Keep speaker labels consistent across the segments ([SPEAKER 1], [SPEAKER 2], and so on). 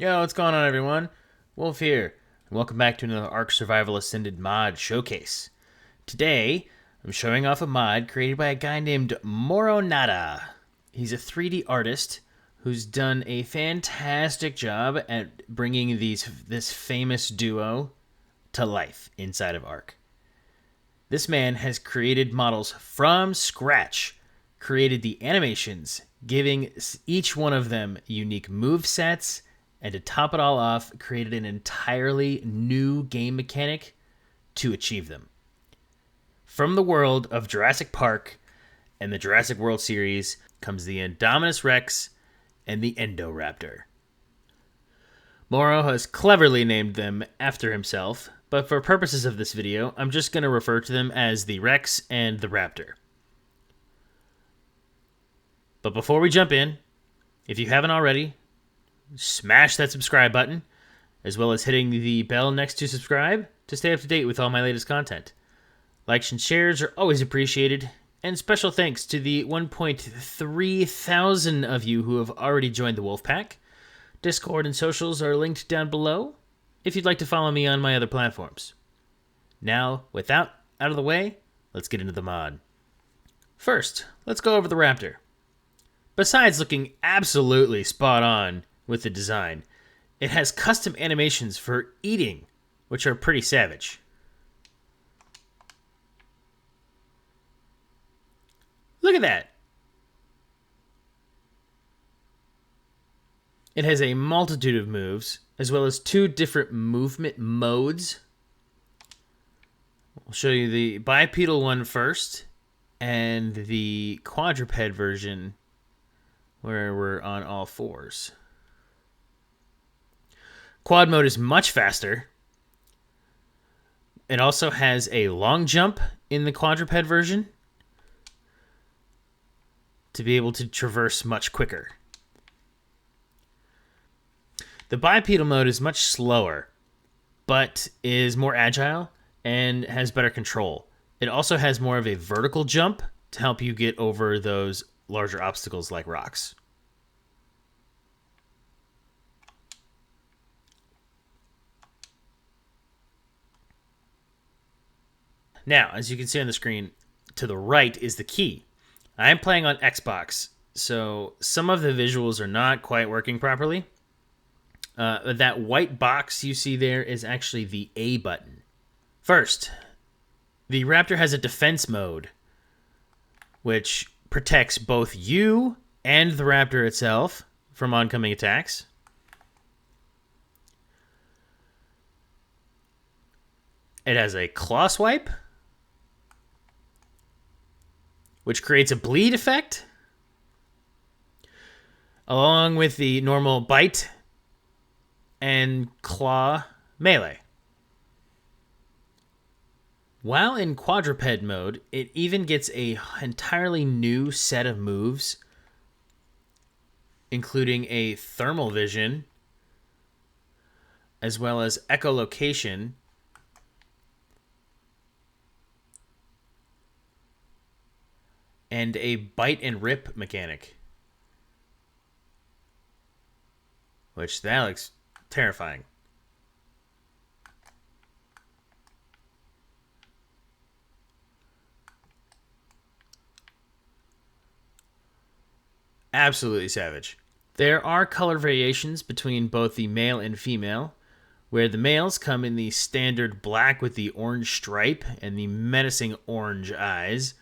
[SPEAKER 1] Yo, what's going on, everyone? Wolf here, and welcome back to another Ark Survival Ascended mod showcase. Today, I'm showing off a mod created by a guy named Moronada. He's a 3D artist who's done a fantastic job at bringing this famous duo to life inside of Ark. This man has created models from scratch, created the animations, giving each one of them unique move sets, and to top it all off, created an entirely new game mechanic to achieve them. From the world of Jurassic Park and the Jurassic World series comes the Indominus Rex and the Indoraptor. Moro has cleverly named them after himself, but for purposes of this video, I'm just going to refer to them as the Rex and the Raptor. But before we jump in, if you haven't already, smash that subscribe button, as well as hitting the bell next to subscribe to stay up to date with all my latest content. Likes and shares are always appreciated, and special thanks to the 1.3 thousand of you who have already joined the Wolfpack. Discord and socials are linked down below if you'd like to follow me on my other platforms. Now, with that out of the way, let's get into the mod. First, let's go over the Raptor. Besides looking absolutely spot on with the design, it has custom animations for eating, which are pretty savage. Look at that! It has a multitude of moves, as well as 2 different movement modes. I'll show you the bipedal one first, and the quadruped version, where we're on all fours. Quad mode is much faster. It also has a long jump in the quadruped version to be able to traverse much quicker. The bipedal mode is much slower, but is more agile and has better control. It also has more of a vertical jump to help you get over those larger obstacles like rocks. Now, as you can see on the screen, to the right is the key. I am playing on Xbox, so some of the visuals are not quite working properly. That white box you see there is actually the A button. First, the Raptor has a defense mode, which protects both you and the Raptor itself from oncoming attacks. It has a claw swipe, which creates a bleed effect, along with the normal bite and claw melee. While in quadruped mode, it even gets an entirely new set of moves, including a thermal vision, as well as echolocation, and a bite and rip mechanic, which that looks terrifying. Absolutely savage. There are color variations between both the male and female, where the males come in the standard black with the orange stripe and the menacing orange eyes.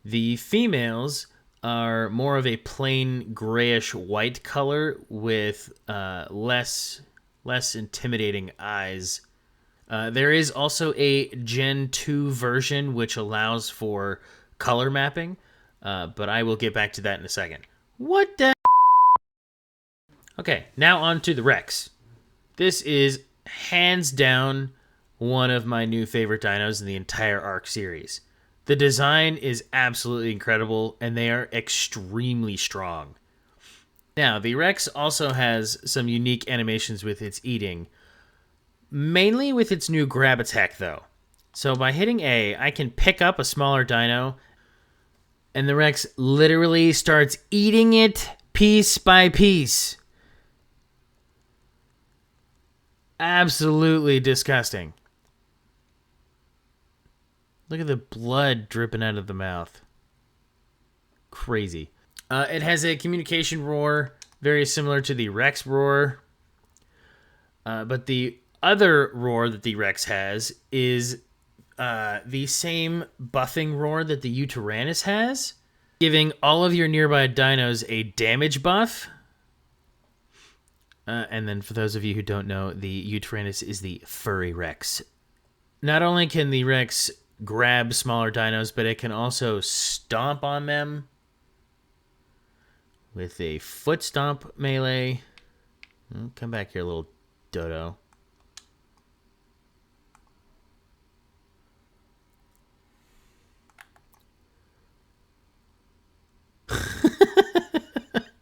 [SPEAKER 1] The females are more of a plain grayish white color with less intimidating eyes. There is also a Gen 2 version which allows for color mapping, but I will get back to that in a second. What the? Okay, now on to the Rex. This is hands down one of my new favorite dinos in the entire Ark series. The design is absolutely incredible, and they are extremely strong. Now, the Rex also has some unique animations with its eating, mainly with its new grab attack, though. So by hitting A, I can pick up a smaller dino, and the Rex literally starts eating it piece by piece. Absolutely disgusting. Look at the blood dripping out of the mouth. Crazy. It has a communication roar, very similar to the Rex roar. But the other roar that the Rex has is the same buffing roar that the Utyrannus has, giving all of your nearby dinos a damage buff. And then for those of you who don't know, the Utyrannus is the furry Rex. Not only can the Rex grab smaller dinos, but it can also stomp on them with a foot stomp melee. Come back here, little dodo.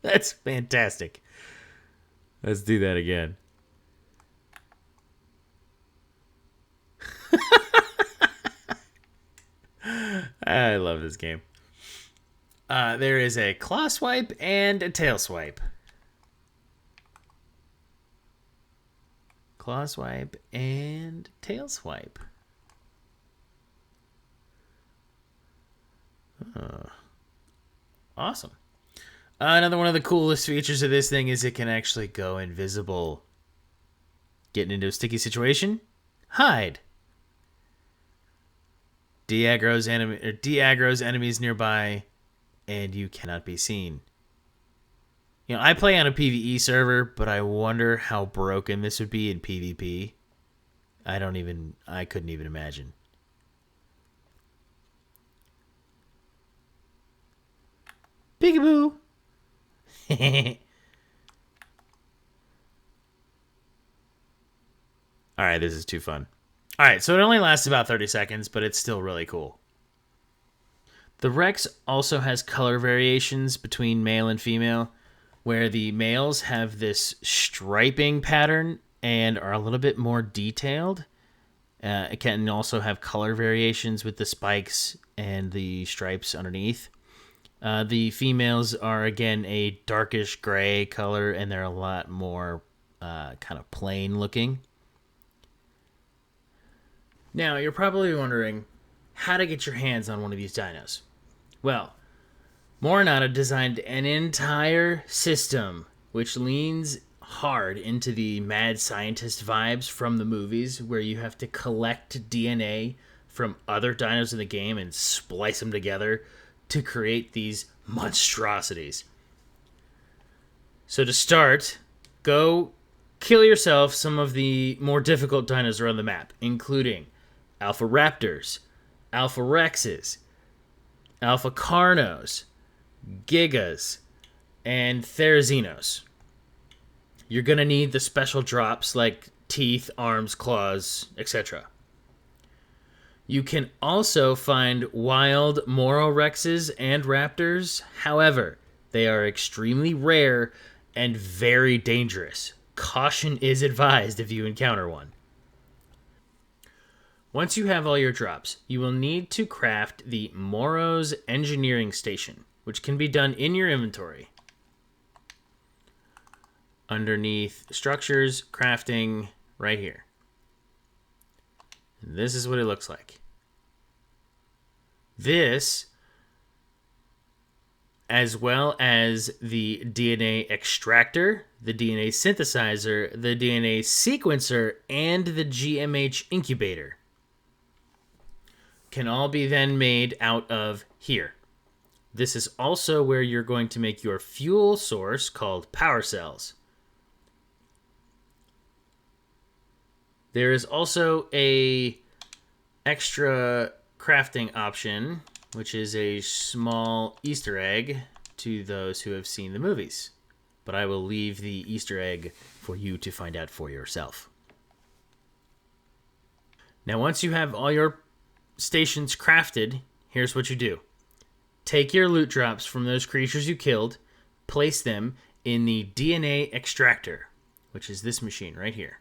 [SPEAKER 1] That's fantastic. Let's do that again. I love this game. There is a claw swipe and a tail swipe. Claw swipe and tail swipe. Awesome. Another one of the coolest features of this thing is it can actually go invisible. Getting into a sticky situation? Hide. De-aggro's enemies nearby, and you cannot be seen. You know, I play on a PvE server, but I wonder how broken this would be in PvP. I couldn't even imagine. Peekaboo! Alright, this is too fun. Alright, so it only lasts about 30 seconds, but it's still really cool. The Rex also has color variations between male and female, where the males have this striping pattern and are a little bit more detailed. It can also have color variations with the spikes and the stripes underneath. The females are, again, a darkish gray color, and they're a lot more kind of plain looking. Now, you're probably wondering how to get your hands on one of these dinos. Well, Moronada designed an entire system which leans hard into the mad scientist vibes from the movies, where you have to collect DNA from other dinos in the game and splice them together to create these monstrosities. So to start, go kill yourself some of the more difficult dinos around the map, including Alpha Raptors, Alpha Rexes, Alpha Carnos, Gigas, and Therazinos. You're going to need the special drops like teeth, arms, claws, etc. You can also find wild Moro Rexes and Raptors. However, they are extremely rare and very dangerous. Caution is advised if you encounter one. Once you have all your drops, you will need to craft the Moro's Engineering Station, which can be done in your inventory. Underneath Structures, Crafting, right here. And this is what it looks like. This, as well as the DNA extractor, the DNA synthesizer, the DNA sequencer, and the GMH incubator, can all be then made out of here. This is also where you're going to make your fuel source called power cells. There is also a extra crafting option, which is a small Easter egg to those who have seen the movies. But I will leave the Easter egg for you to find out for yourself. Now, once you have all your stations crafted, here's what you do. Take your loot drops from those creatures you killed, place them in the DNA extractor, which is this machine right here.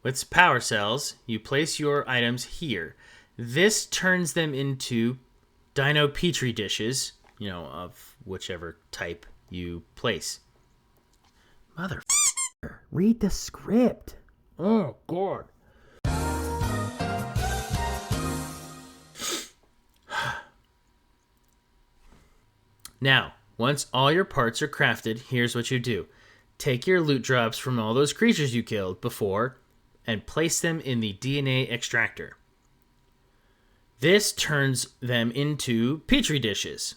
[SPEAKER 1] With power cells, you place your items here. This turns them into dino petri dishes, of whichever type you place. Mother Read the script. Oh, God. Now, once all your parts are crafted, here's what you do. Take your loot drops from all those creatures you killed before and place them in the DNA extractor. This turns them into petri dishes.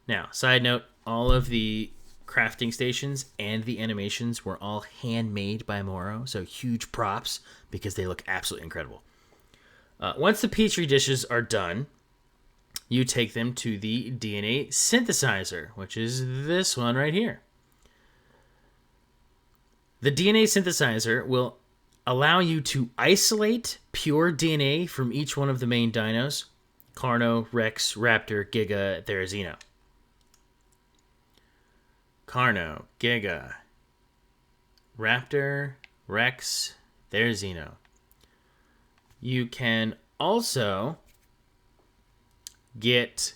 [SPEAKER 1] Now, side note, all of the crafting stations and the animations were all handmade by Moro, so huge props because they look absolutely incredible. Once the petri dishes are done, you take them to the DNA synthesizer, which is this one right here. The DNA synthesizer will allow you to isolate pure DNA from each one of the main dinos: Carno, Rex, Raptor, Giga, Therizino. Carno, Giga, Raptor, Rex, Therizino. You can also get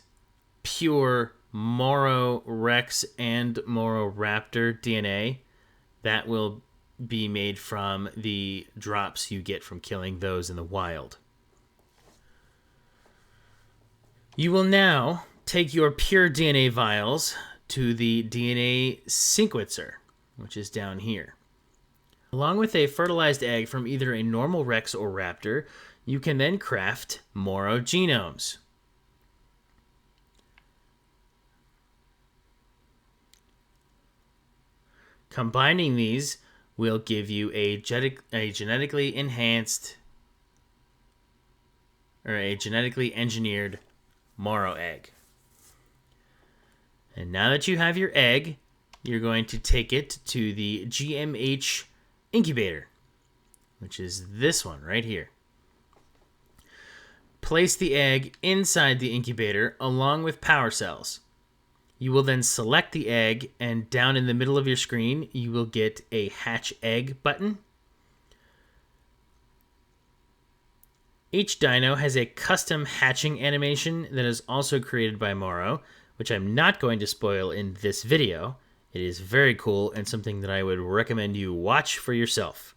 [SPEAKER 1] pure Moro Rex and Moro Raptor DNA that will be made from the drops you get from killing those in the wild. You will now take your pure DNA vials to the DNA sequencer, which is down here. Along with a fertilized egg from either a normal Rex or Raptor, you can then craft Moro genomes. Combining these will give you a genetically enhanced or a genetically engineered Moro egg. And now that you have your egg, you're going to take it to the GMH incubator, which is this one right here. Place the egg inside the incubator along with power cells. You will then select the egg, and down in the middle of your screen, you will get a hatch egg button. Each dino has a custom hatching animation that is also created by Moro, which I'm not going to spoil in this video. It is very cool and something that I would recommend you watch for yourself.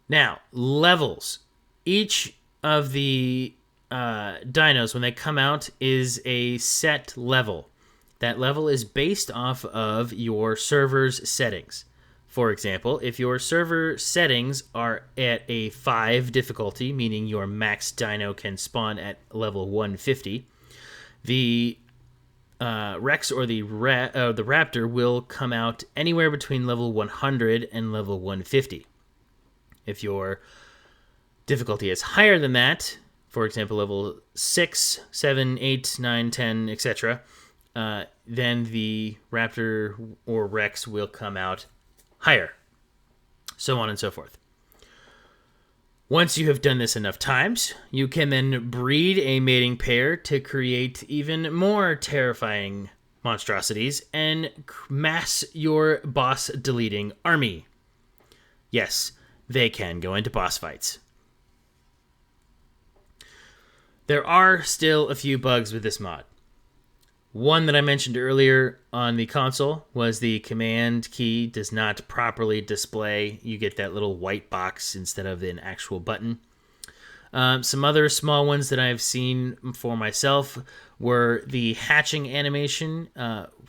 [SPEAKER 1] Now, levels. Each of the dinos, when they come out, is a set level. That level is based off of your server's settings. For example, if your server settings are at a 5 difficulty, meaning your max dino can spawn at level 150, the Rex or the Raptor will come out anywhere between level 100 and level 150. If your difficulty is higher than that, for example, level 6, 7, 8, 9, 10, etc., then the Raptor or Rex will come out higher, so on and so forth. Once you have done this enough times, you can then breed a mating pair to create even more terrifying monstrosities and mass your boss-deleting army. Yes, they can go into boss fights. There are still a few bugs with this mod. One that I mentioned earlier on the console was the command key does not properly display. You get that little white box instead of an actual button. Some other small ones that I've seen for myself were the hatching animation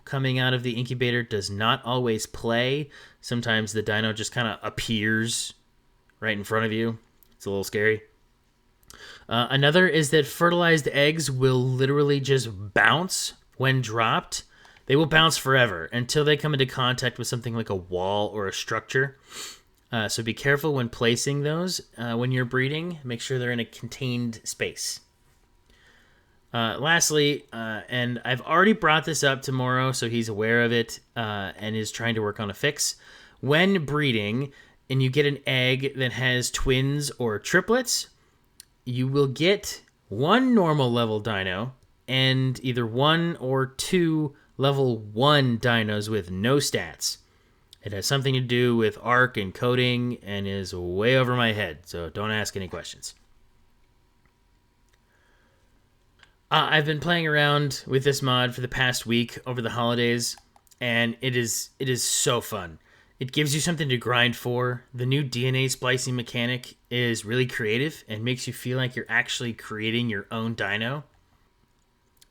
[SPEAKER 1] coming out of the incubator does not always play. Sometimes the dino just kind of appears right in front of you. It's a little scary. Another is that fertilized eggs will literally just bounce when dropped. They will bounce forever until they come into contact with something like a wall or a structure. So be careful when placing those when you're breeding. Make sure they're in a contained space. Lastly, and I've already brought this up to Moro, so he's aware of it and is trying to work on a fix. When breeding and you get an egg that has twins or triplets, you will get one normal level dino and either 1 or 2 level 1 dinos with no stats. It has something to do with Ark and coding and is way over my head, so don't ask any questions. I've been playing around with this mod for the past week over the holidays. and it is so fun. It gives you something to grind for. The new DNA splicing mechanic is really creative and makes you feel like you're actually creating your own dino.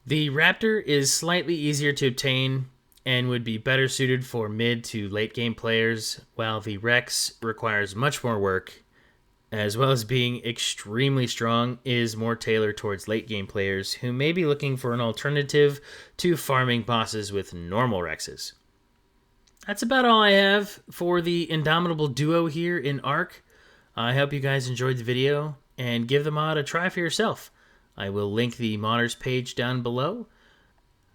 [SPEAKER 1] The Raptor is slightly easier to obtain and would be better suited for mid to late game players, while the Rex requires much more work, as well as being extremely strong, is more tailored towards late game players who may be looking for an alternative to farming bosses with normal Rexes. That's about all I have for the Indomitable duo here in Ark. I hope you guys enjoyed the video, and give the mod a try for yourself. I will link the modders page down below.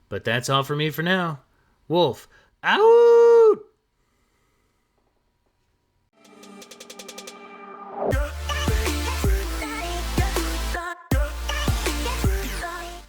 [SPEAKER 1] But that's all for me for now. Wolf, out!